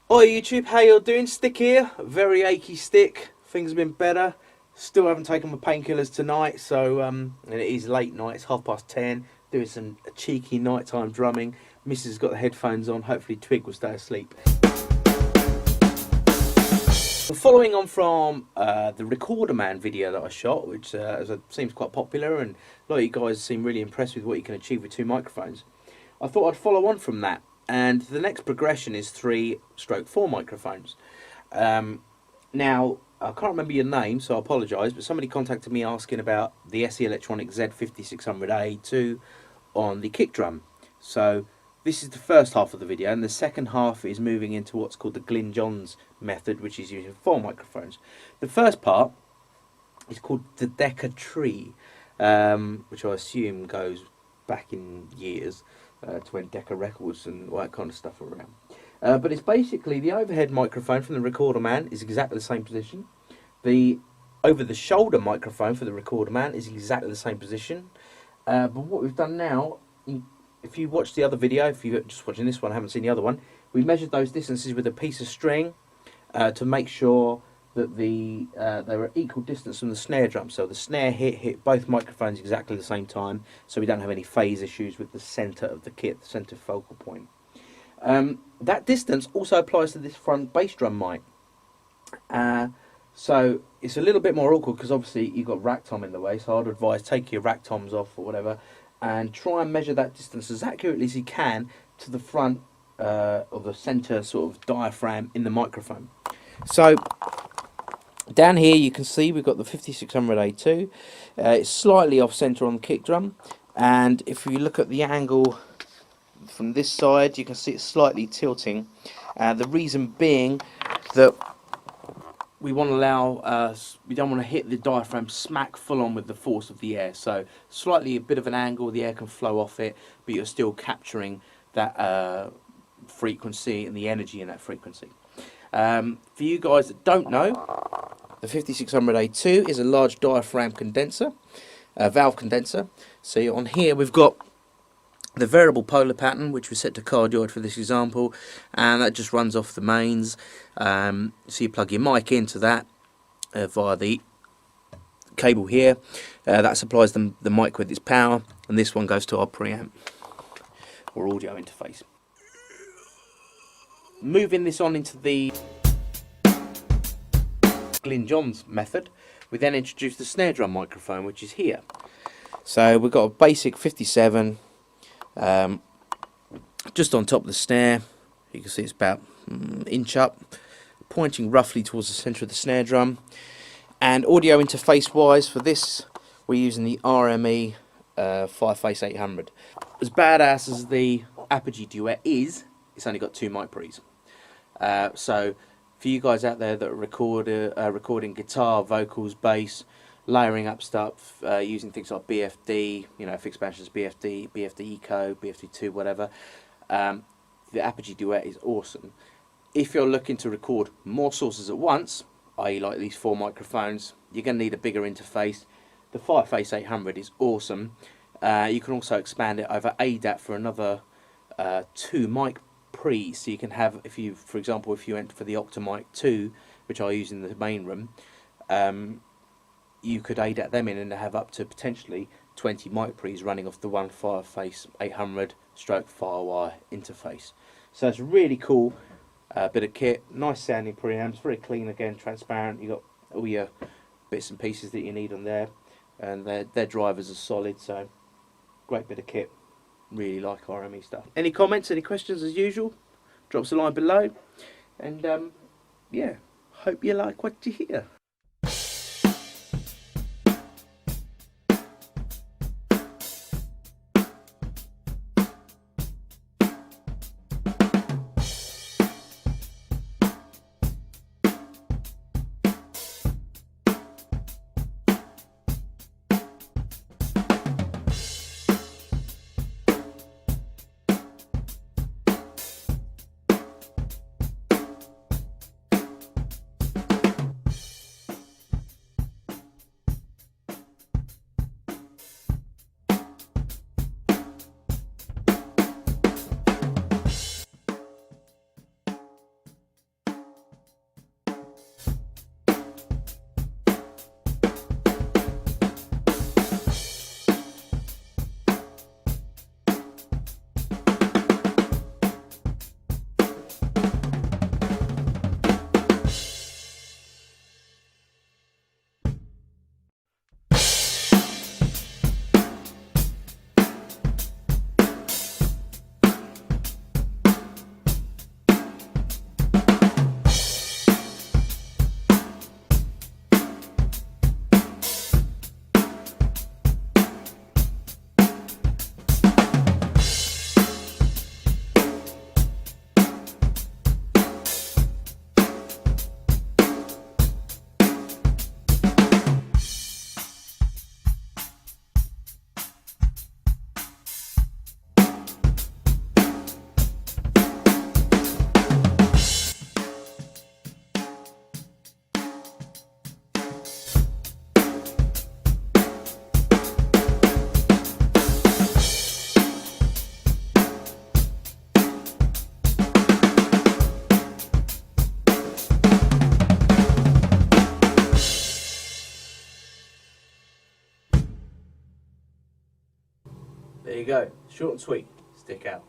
Oi YouTube, how you doing? Stick here, very achy stick. Things have been better. Still haven't taken my painkillers tonight, so and it is late night. It's 10:30. Doing some cheeky nighttime drumming. Mrs. has got the headphones on. Hopefully Twig will stay asleep. Following on from the Recorder Man video that I shot, which seems quite popular, and a lot of you guys seem really impressed with what you can achieve with two microphones, I thought I'd follow on from that. And the next progression is 3/4 microphones. Now, I can't remember your name, so I apologise, but somebody contacted me asking about the SE Electronics Z5600a II on the kick drum. So this is the first half of the video, and the second half is moving into what's called the Glyn Johns method, which is using 4 microphones. The first part is called the Decca Tree, which I assume goes back in years to when Decca Records and all that kind of stuff were around. But it's basically the overhead microphone from the Recorder Man is exactly the same position. The over-the-shoulder microphone for the Recorder Man is exactly the same position. But what we've done now, if you watch the other video, if you're just watching this one, haven't seen the other one, we measured those distances with a piece of string to make sure that they were equal distance from the snare drum. So the snare hit both microphones exactly the same time, so we don't have any phase issues with the centre of the kit, the centre focal point. That distance also applies to this front bass drum mic. So it's a little bit more awkward because obviously you've got rack tom in the way, so I'd advise take your rack toms off or whatever and try and measure that distance as accurately as you can to the front or the centre sort of diaphragm in the microphone. So down here you can see we've got the 5600a II. It's slightly off centre on the kick drum, and if you look at the angle from this side you can see it's slightly tilting. The reason being that we want to allow, we don't want to hit the diaphragm smack full on with the force of the air, so slightly a bit of an angle, the air can flow off it, but you're still capturing that frequency and the energy in that frequency. For you guys that don't know, the 5600a II is a large diaphragm condenser, valve condenser. So on here we've got the variable polar pattern, which was set to cardioid for this example, and that just runs off the mains. So you plug your mic into that via the cable here. That supplies the mic with its power, and this one goes to our preamp or audio interface. Moving this on into the Glyn Johns method, we then introduce the snare drum microphone, which is here. So we've got a basic 57 just on top of the snare. You can see it's about inch up, pointing roughly towards the centre of the snare drum. And audio interface wise for this, we're using the RME Fireface 800. As badass as the Apogee Duet is, it's only got 2 mic pre's. So for you guys out there that are recording guitar, vocals, bass, layering up stuff using things like BFD, you know, fixed bands, BFD, BFD Eco, BFD2, whatever, the Apogee Duet is awesome. If you're looking to record more sources at once, i.e. like these 4 microphones, you're going to need a bigger interface. The Fireface 800 is awesome. You can also expand it over ADAT for another 2 mic pre's, so you can have, if you, for example, if you went for the Octamic 2, which I use in the main room, you could ADAT them in and have up to potentially 20 mic pre's running off the one Fireface 800 stroke Firewire interface. So it's really cool bit of kit, nice sounding preamps, very clean again, transparent. You got all your bits and pieces that you need on there, and their drivers are solid, so great bit of kit. Really like RME stuff. Any comments, any questions as usual, drop us a line below, and yeah, hope you like what you hear. There you go. Short and sweet. Stick out.